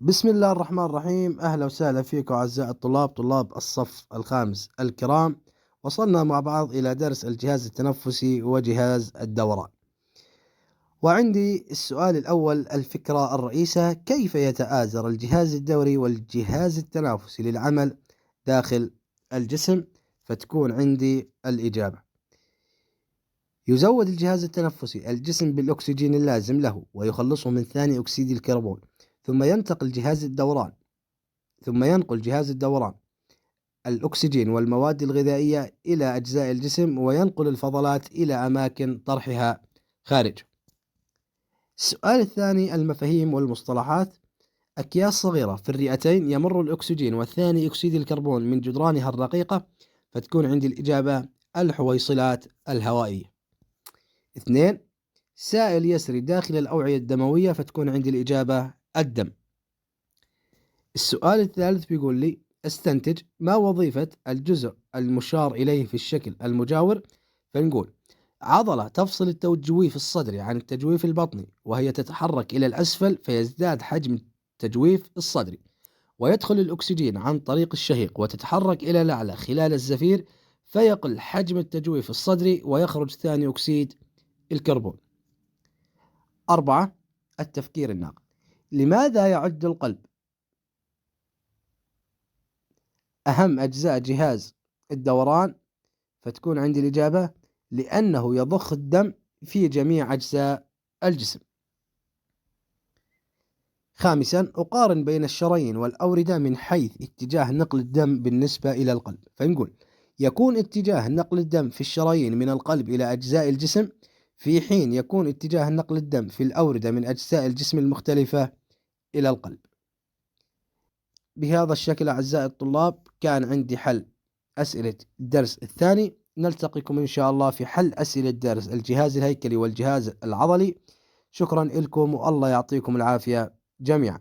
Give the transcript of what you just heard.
بسم الله الرحمن الرحيم. أهلا وسهلا فيكم أعزائي الطلاب، طلاب الصف الخامس الكرام. وصلنا مع بعض إلى درس الجهاز التنفسي وجهاز الدوران. وعندي السؤال الأول، الفكرة الرئيسة: كيف يتآزر الجهاز الدوري والجهاز التنافسي للعمل داخل الجسم؟ فتكون عندي الإجابة: يزود الجهاز التنفسي الجسم بالأكسجين اللازم له ويخلصه من ثاني أكسيد الكربون، ثم ينقل جهاز الدوران الأكسجين والمواد الغذائية إلى أجزاء الجسم، وينقل الفضلات إلى أماكن طرحها خارج. السؤال الثاني، المفاهيم والمصطلحات: أكياس صغيرة في الرئتين يمر الأكسجين والثاني أكسيد الكربون من جدرانها الرقيقة، فتكون عندي الإجابة الحويصلات الهوائية. 2. سائل يسري داخل الأوعية الدموية، فتكون عندي الإجابة الدم. السؤال الثالث بيقول لي: استنتج ما وظيفة الجزء المشار إليه في الشكل المجاور. فنقول: عضلة تفصل التجويف الصدري عن التجويف البطني، وهي تتحرك إلى الأسفل فيزداد حجم التجويف الصدري، ويدخل الأكسجين عن طريق الشهيق وتتحرك إلى الأعلى خلال الزفير فيقل حجم التجويف الصدري ويخرج ثاني أكسيد الكربون. 4. التفكير الناقد: لماذا يعد القلب أهم أجزاء جهاز الدوران؟ فتكون عندي الإجابة: لأنه يضخ الدم في جميع أجزاء الجسم. 5. أقارن بين الشرايين والأوردة من حيث اتجاه نقل الدم بالنسبة إلى القلب. فنقول: يكون اتجاه نقل الدم في الشرايين من القلب إلى أجزاء الجسم، في حين يكون اتجاه نقل الدم في الأوردة من أجزاء الجسم المختلفة إلى القلب. بهذا الشكل أعزائي الطلاب كان عندي حل أسئلة الدرس الثاني. نلتقيكم إن شاء الله في حل أسئلة درس الجهاز الهيكلي والجهاز العضلي. شكرا لكم والله يعطيكم العافية جميعا.